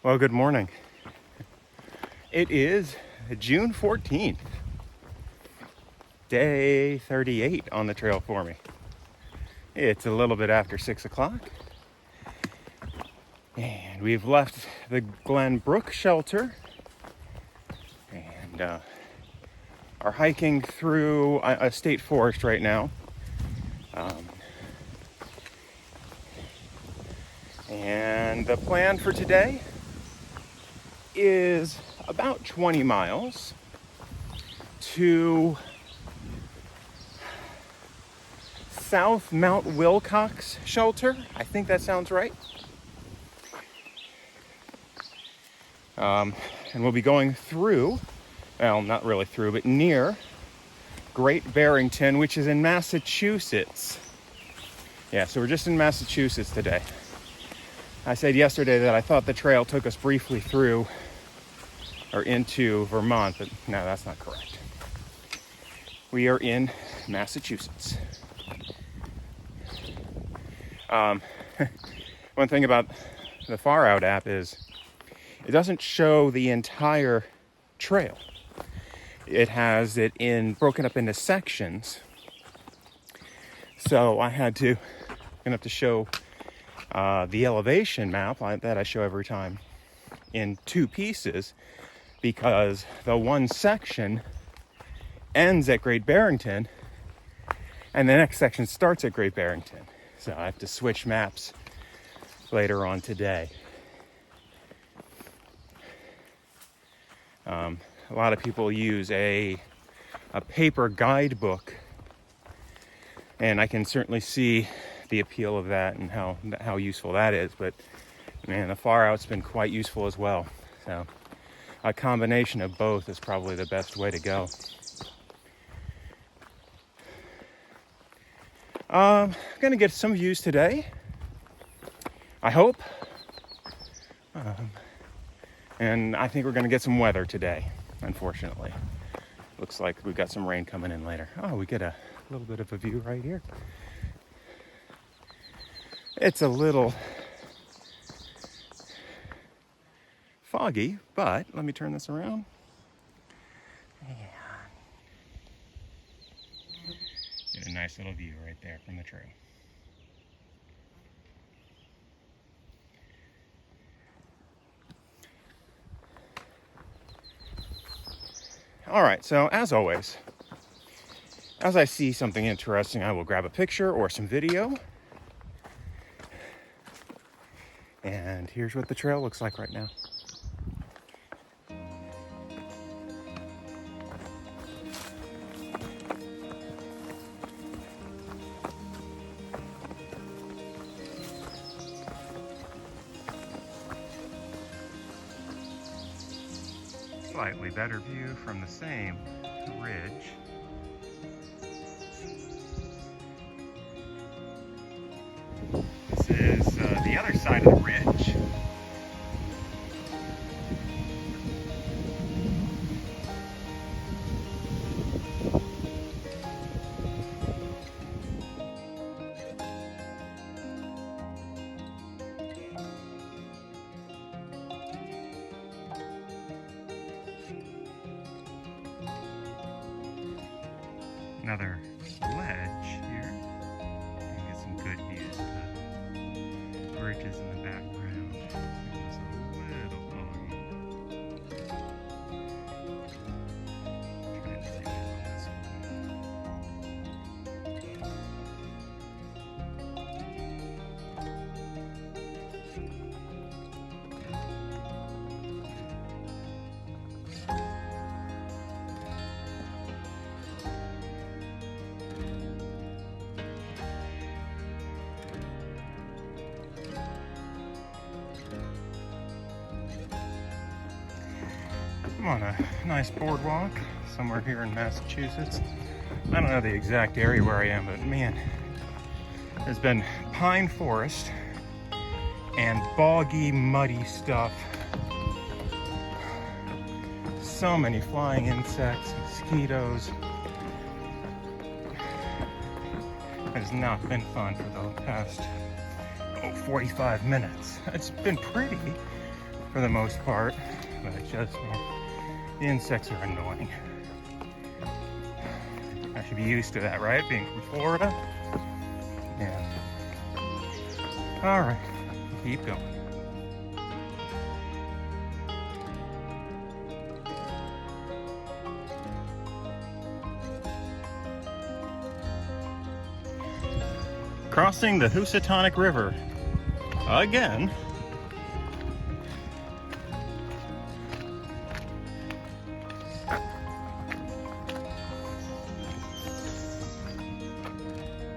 Well, good morning. It is June 14th, day 38 on the trail for me. It's a little bit after 6 o'clock, and we've left the Glen Brook shelter and are hiking through a state forest right now. And the plan for today is about 20 miles to South Mount Wilcox shelter. I think that sounds right. And we'll be going through, well, not really through, but near Great Barrington, which is in Massachusetts. Yeah, so we're just in Massachusetts today. I said yesterday that I thought the trail took us briefly through or into Vermont, but no, that's not correct. We are in Massachusetts. One thing about the Far Out app is it doesn't show the entire trail. It has it broken up into sections. So I have to show the elevation map that I show every time in two pieces, because the one section ends at Great Barrington and the next section starts at Great Barrington. So I have to switch maps later on today. A lot of people use a paper guidebook, and I can certainly see the appeal of that and how useful that is. But man, the Far Out's been quite useful as well. So a combination of both is probably the best way to go. I'm gonna get some views today, I hope. And I think we're gonna get some weather today, unfortunately. Looks like we've got some rain coming in later. Oh, we get a little bit of a view right here. It's a little foggy, but let me turn this around. Yeah. Get a nice little view right there from the trail. All right, so as always, as I see something interesting, I will grab a picture or some video. And here's what the trail looks like right now. Slightly better view from the same ridge. This is the other side of the ridge. Another ledge here. You can get some good views of the bridges in the background. It's a little foggy. Trying to zoom in on this I'm on a nice boardwalk somewhere here in Massachusetts. I don't know the exact area where I am, but man, there's been pine forest and boggy, muddy stuff. So many flying insects, mosquitoes. It has not been fun for the past 45 minutes. It's been pretty, for the most part, but it's just, man, the insects are annoying. I should be used to that, right? Being from Florida. Yeah. All right, keep going. Crossing the Housatonic River again.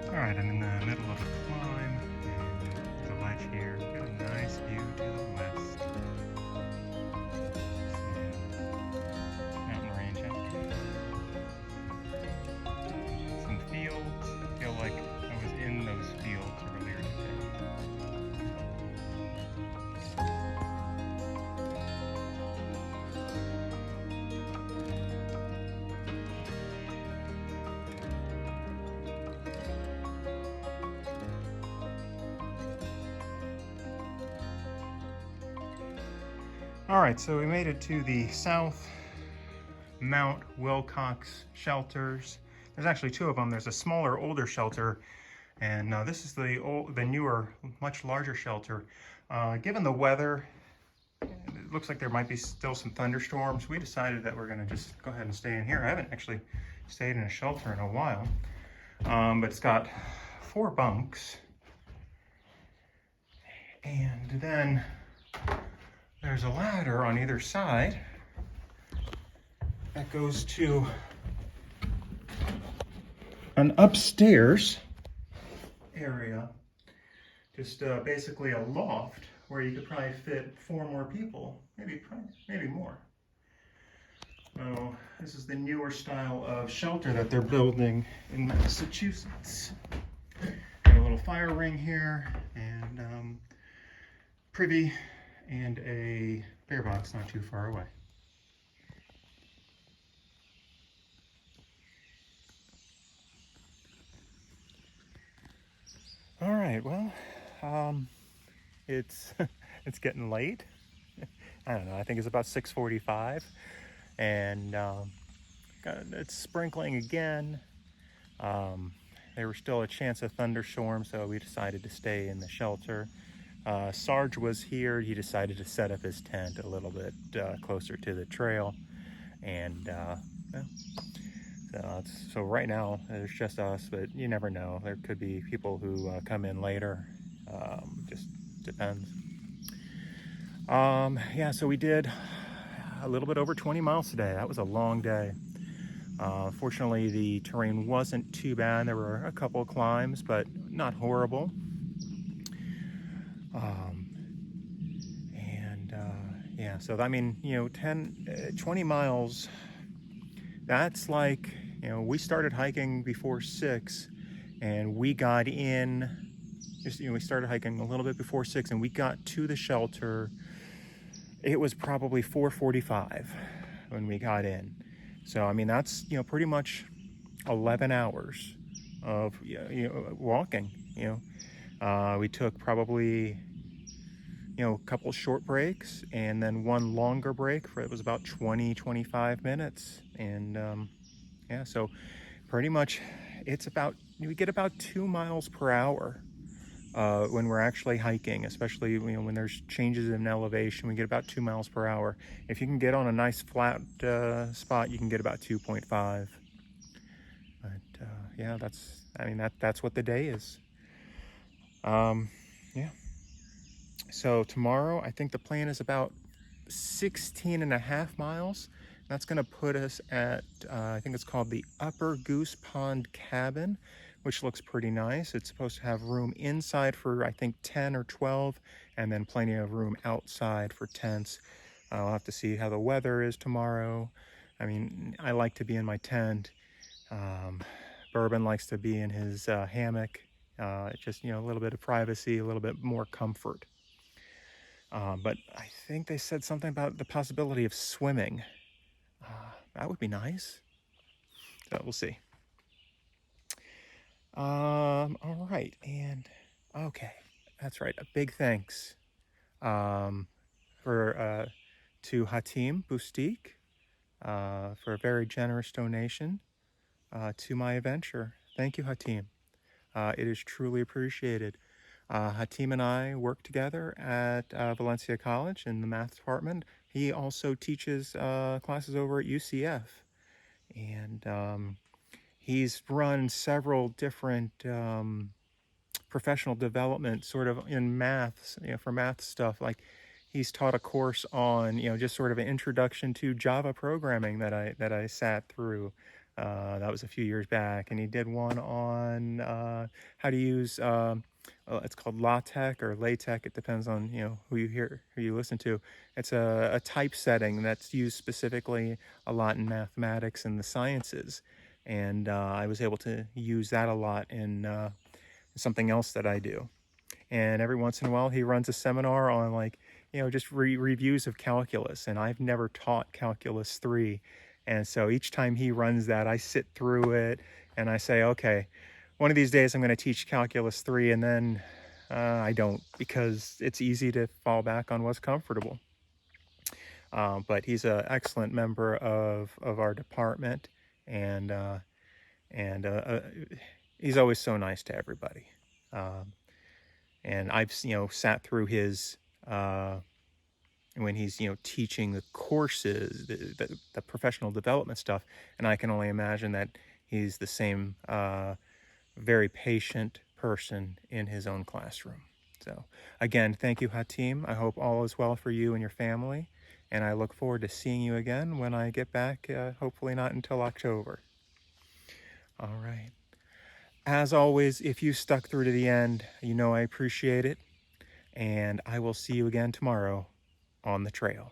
All right, I'm in the middle of a climb, and there's a ledge here. Got a nice view to the west. Mountain range out there. Some fields. I feel like I was in those fields earlier today. All right, so we made it to the South Mount Wilcox shelters. There's actually two of them. There's a smaller, older shelter, and this is the newer, much larger shelter. Given the weather, it looks like there might be still some thunderstorms. We decided that we're going to just go ahead and stay in here. I haven't actually stayed in a shelter in a while, but it's got 4 bunks, and then there's a ladder on either side that goes to an upstairs area, just basically a loft where you could probably fit 4 more people, maybe more. So this is the newer style of shelter that they're building in Massachusetts. Got a little fire ring here, and privy, and a bear box not too far away. All right, well, it's it's getting late. I don't know, I think it's about 6:45, and it's sprinkling again. There was still a chance of thunderstorm, so we decided to stay in the shelter. Sarge was here. He decided to set up his tent a little bit closer to the trail, and so right now there's just us, but you never know. There could be people who come in later. Just depends. Yeah, so we did a little bit over 20 miles today. That was a long day. Fortunately, the terrain wasn't too bad. There were a couple of climbs, but not horrible. Yeah, so I mean, 20 miles, that's like, we started hiking before 6, and we got in, we started hiking a little bit before 6, and we got to the shelter. It was probably 4:45 when we got in. So, I mean, that's, pretty much 11 hours of, walking, we took probably, a couple short breaks, and then one longer break it was about 20-25 minutes. And yeah, so pretty much we get about 2 miles per hour when we're actually hiking, especially when there's changes in elevation. We get about 2 miles per hour. If you can get on a nice flat spot, you can get about 2.5. But yeah, that's what the day is. Yeah. So tomorrow, I think the plan is about 16.5 miles. That's going to put us at, I think it's called the Upper Goose Pond Cabin, which looks pretty nice. It's supposed to have room inside for, I think, 10 or 12, and then plenty of room outside for tents. I'll have to see how the weather is tomorrow. I mean, I like to be in my tent. Bourbon likes to be in his hammock. Just, a little bit of privacy, a little bit more comfort. But I think they said something about the possibility of swimming. That would be nice. So we'll see. All right, and okay, that's right. A big thanks for to Hatim Bustik for a very generous donation to my venture. Thank you, Hatim. It is truly appreciated. Hatim and I work together at Valencia College in the math department. He also teaches classes over at UCF. And he's run several different professional development sort of in maths, for math stuff. Like he's taught a course on, just sort of an introduction to Java programming that I sat through. That was a few years back, and he did one on how to use. It's called LaTeX or LaTeX. It depends on who you listen to. It's a typesetting that's used specifically a lot in mathematics and the sciences, and I was able to use that a lot in something else that I do. And every once in a while, he runs a seminar on just reviews of calculus, and I've never taught calculus 3. And so each time he runs that, I sit through it and I say, okay, one of these days I'm going to teach calculus 3, and then I don't, because it's easy to fall back on what's comfortable. But he's an excellent member of our department, and he's always so nice to everybody. And I've sat through his when he's teaching the courses, the professional development stuff, and I can only imagine that he's the same very patient person in his own classroom. So again, thank you, Hatim. I hope all is well for you and your family, and I look forward to seeing you again when I get back, hopefully not until October. All right. As always, if you stuck through to the end, I appreciate it, and I will see you again tomorrow on the trail.